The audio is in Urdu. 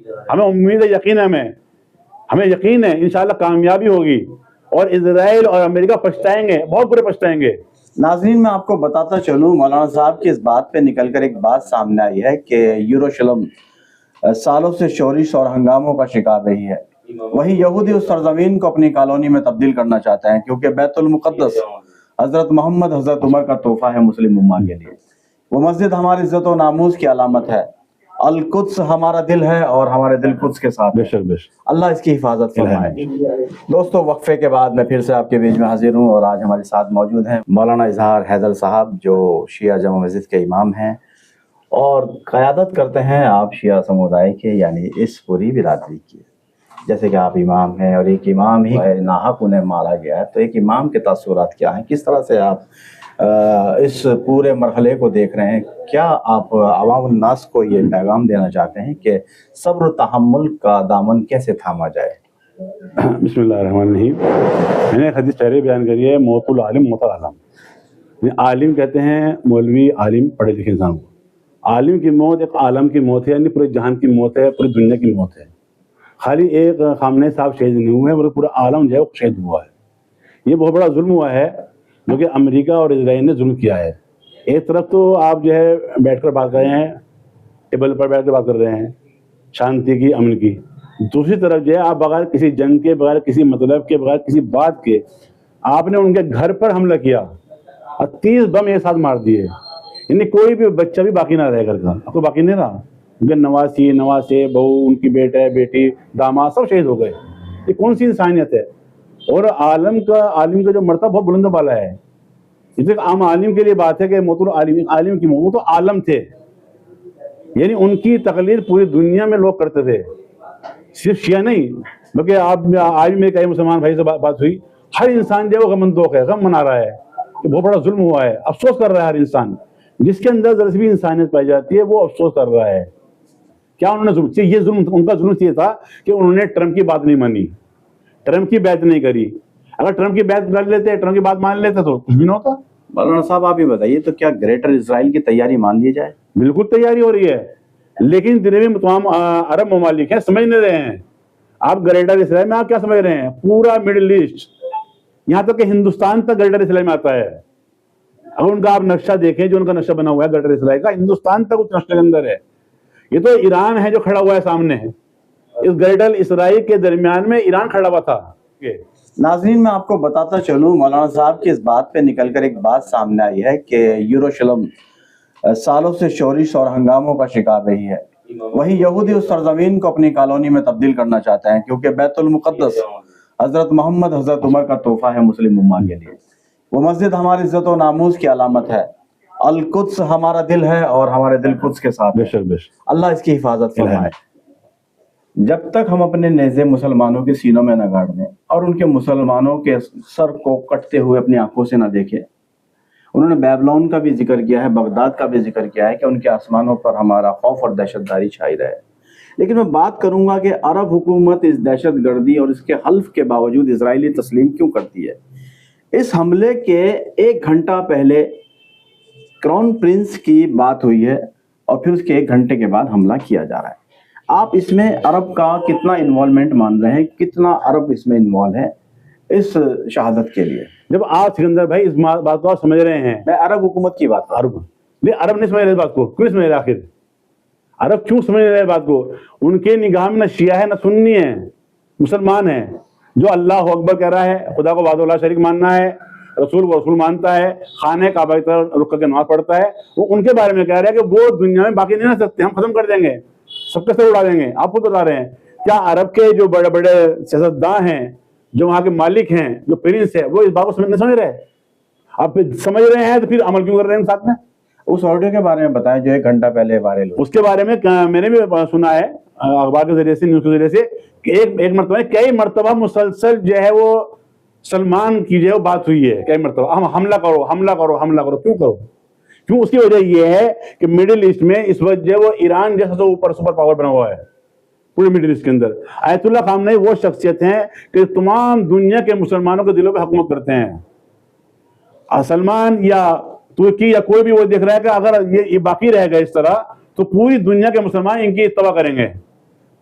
ہمیں امید ہے، یقین ہے، ہمیں یقین ہے انشاءاللہ کامیابی ہوگی، اور اسرائیل اور امریکہ پچھتائیں گے، بہت برے پچھتائیں گے۔ ناظرین میں آپ کو بتاتا چلوں، مولانا صاحب کی اس بات پہ نکل کر ایک بات سامنے آئی ہے کہ یروشلم سالوں سے شورش اور ہنگاموں کا شکار رہی ہے، وہی یہودی اس سرزمین کو اپنی کالونی میں تبدیل کرنا چاہتے ہیں، کیونکہ بیت المقدس حضرت محمد حضرت عمر کا تحفہ ہے مسلم امہ کے لیے۔ وہ مسجد ہماری عزت و ناموز کی علامت ہے، القدس ہمارا دل ہے اور ہمارے دل قدس کے ساتھ ہے۔ اللہ اس کی حفاظت فرمائے۔ دوستو، وقفے کے بعد میں پھر سے آپ کے بیچ میں حاضر ہوں، اور آج ہمارے ساتھ موجود ہیں مولانا اظہار حیدر صاحب، جو شیعہ جامع مسجد کے امام ہیں اور قیادت کرتے ہیں آپ شیعہ سمودائے کے، یعنی اس پوری برادری کی۔ جیسے کہ آپ امام ہیں اور ایک امام ہی ناحق انہیں مارا گیا ہے، تو ایک امام کے تاثرات کیا ہیں؟ کس طرح سے آپ اس پورے مرحلے کو دیکھ رہے ہیں؟ کیا آپ عوام الناس کو یہ پیغام دینا چاہتے ہیں کہ صبر و تحمل کا دامن کیسے تھاما جائے؟ بسم اللہ الرحمن الرحیم۔ میں نے ایک حدیث پہلے بیان کری ہے، موت العالم موت العالم۔ عالم کہتے ہیں مولوی، عالم پڑھے لکھے انسان کو۔ عالم کی موت ایک عالم کی موت ہے، یعنی پورے جہان کی موت ہے، پوری دنیا کی موت ہے۔ خالی ایک خامنہ صاحب شہید نہیں ہوئے، بلکہ پورا عالم جو ہے وہ شہید ہوا ہے۔ یہ بہت بڑا ظلم ہوا ہے جو کہ امریکہ اور اسرائیل نے ظلم کیا ہے۔ ایک طرف تو آپ جو ہے بیٹھ کر بات کر رہے ہیں، ٹیبل پر بیٹھ کر بات کر رہے ہیں شانتی کی، امن کی، دوسری طرف جو ہے آپ بغیر کسی جنگ کے، بغیر کسی مطلب کے، بغیر کسی بات کے آپ نے ان کے گھر پر حملہ کیا اور 30 بم ایک ساتھ مار دیے، یعنی کوئی بھی بچہ بھی باقی نہ رہے گھر کا، کوئی باقی نہیں رہا۔ ان کے نواسی، نواسے، بہو، ان کی بیٹے، بیٹی، داماد سب شہید ہو گئے۔ یہ کون سی انسانیت ہے؟ اور عالم کا جو مرتبہ بہت بلند بالا ہے۔ اس ایک عام عالم کے لیے بات ہے کہ موت العالم، عالم کی موت، وہ تو عالم تھے، یعنی ان کی تقریر پوری دنیا میں لوگ کرتے تھے، صرف شیعہ نہیں بلکہ آپ آج میرے کئی مسلمان بھائی سے بات ہوئی، ہر انسان جو ہے وہ غم اندوخ ہے، غم منا رہا ہے کہ بہت بڑا ظلم ہوا ہے، افسوس کر رہا ہے۔ ہر انسان جس کے اندر ذرا سی بھی انسانیت پائی جاتی ہے وہ افسوس کر رہا ہے۔ کیا انہوں نے ظلم؟ یہ ظلم ان کا ظلم یہ تھا کہ انہوں نے ٹرمپ کی بات نہیں مانی، ٹرمپ کی بیعت نہیں کری۔ اگر ٹرمپ کی بیعت کر لیتے، ٹرمپ کی بات مان لیتے تو کچھ بھی نہ ہوتا۔ مولانا صاحب آپ یہ بتائیے، تو کیا گریٹر اسرائیل کی تیاری مان لی جائے؟ بالکل تیاری ہو رہی ہے، لیکن جتنے بھی تمام عرب ممالک ہیں سمجھ نہیں رہے ہیں۔ آپ گریٹر اسرائیل میں آپ کیا سمجھ رہے ہیں؟ پورا مڈل ایسٹ، یہاں تک کہ ہندوستان تک گریٹر اسرائیل میں آتا ہے۔ اگر ان کا آپ نقشہ دیکھیں، جو ان کا نقشہ بنا ہوا ہے گریٹر اسرائیل کا، ہندوستان تک اس نقشے کے اندر ہے۔ یہ تو ایران ہے جو کھڑا ہوا ہے سامنے، اس گریٹر اسرائیل کے درمیان میں ایران کھڑا ہوا تھا۔ ناظرین میں آپ کو بتاتا چلوں، مولانا صاحب کی اس بات پہ نکل کر ایک بات سامنے آئی ہے کہ یروشلم سالوں سے شورش اور ہنگاموں کا شکار رہی ہے، وہی یہودی اس سرزمین کو اپنی کالونی میں تبدیل کرنا چاہتے ہیں، کیونکہ بیت المقدس حضرت محمد حضرت عمر کا تحفہ ہے مسلم امہ کے لیے۔ وہ مسجد ہماری عزت و ناموز کی علامت ہے، القدس ہمارا دل ہے اور ہمارے دل قدس کے ساتھ ہے۔ اللہ اس کی حفاظت فرمائے۔ جب تک ہم اپنے نیزے مسلمانوں کے سینوں میں نہ گاڑ دیں اور ان کے مسلمانوں کے سر کو کٹتے ہوئے اپنی آنکھوں سے نہ دیکھیں۔ انہوں نے بیبلون کا بھی ذکر کیا ہے، بغداد کا بھی ذکر کیا ہے کہ ان کے آسمانوں پر ہمارا خوف اور دہشت داری چھائی رہے۔ لیکن میں بات کروں گا کہ عرب حکومت اس دہشت گردی اور اس کے حلف کے باوجود اسرائیلی تسلیم کیوں کرتی ہے؟ اس حملے کے 1 گھنٹہ پہلے کراؤن پرنس کی بات ہوئی ہے اور پھر اس کے 1 گھنٹے کے بعد حملہ کیا جا رہا ہے۔ آپ اس میں عرب کا کتنا انوالومنٹ مان رہے ہیں؟ کتنا عرب اس میں انوالو ہے اس شہادت کے لیے؟ جب آپ سکندر بھائی اس بات کو آپ سمجھ رہے ہیں، میں عرب حکومت کی بات عرب نہیں سمجھ رہے اس بات کو، کیوں سمجھ رہے؟ آخر عرب کیوں سمجھ رہے اس بات کو؟ ان کے نگاہ میں نہ شیعہ ہے نہ سنی ہے، مسلمان ہے۔ جو اللہ اکبر کہہ رہا ہے، خدا کو وحدہ اللہ شریک ماننا ہے، رسول کو رسول مانتا ہے، خانہ کعبہ کی طرف رک کر کے نماز پڑھتا ہے، وہ ان کے بارے میں کہہ رہا ہے کہ وہ دنیا میں باقی نہیں رہ سکتے، ہم ختم کر دیں گے، سب کے سب اڑا دیں گے۔ آپ کو بتا رہے ہیں کیا عرب کے جو بڑے بڑے سیاستداں ہیں، جو وہاں کے مالک ہیں، جو پرنس ہے، وہ اس بات کو سمجھ رہے ہیں؟ آپ سمجھ رہے ہیں تو پھر عمل کیوں کر رہے ہیں ساتھ میں؟ اس آڈیو کے بارے میں بتائیں جو 1 گھنٹہ پہلے وائرل ہوا۔ اس کے بارے میں میں نے بھی سنا ہے اخبار کے ذریعے سے، نیوز کے ذریعے سے، کہ ایک مرتبہ کئی مرتبہ مسلسل جو ہے وہ سلمان کی جو ہے وہ بات ہوئی ہے کئی مرتبہ، ہم حملہ کرو حملہ کرو حملہ کرو۔ کیوں کرو؟ کیوں؟ اس کی وجہ یہ ہے کہ مڈل ایسٹ میں اس وقت جو وہ ایران جیسا تو اوپر سپر پاور بنا ہوا ہے پورے مڈل ایسٹ کے اندر۔ آیت اللہ خامنہ وہ شخصیت ہیں کہ تمام دنیا کے مسلمانوں کے دلوں پہ حکومت کرتے ہیں۔ سلمان یا ترکی یا کوئی بھی وہ دیکھ رہا ہے کہ اگر یہ باقی رہے گا اس طرح تو پوری دنیا کے مسلمان ان کی اتباع کریں گے،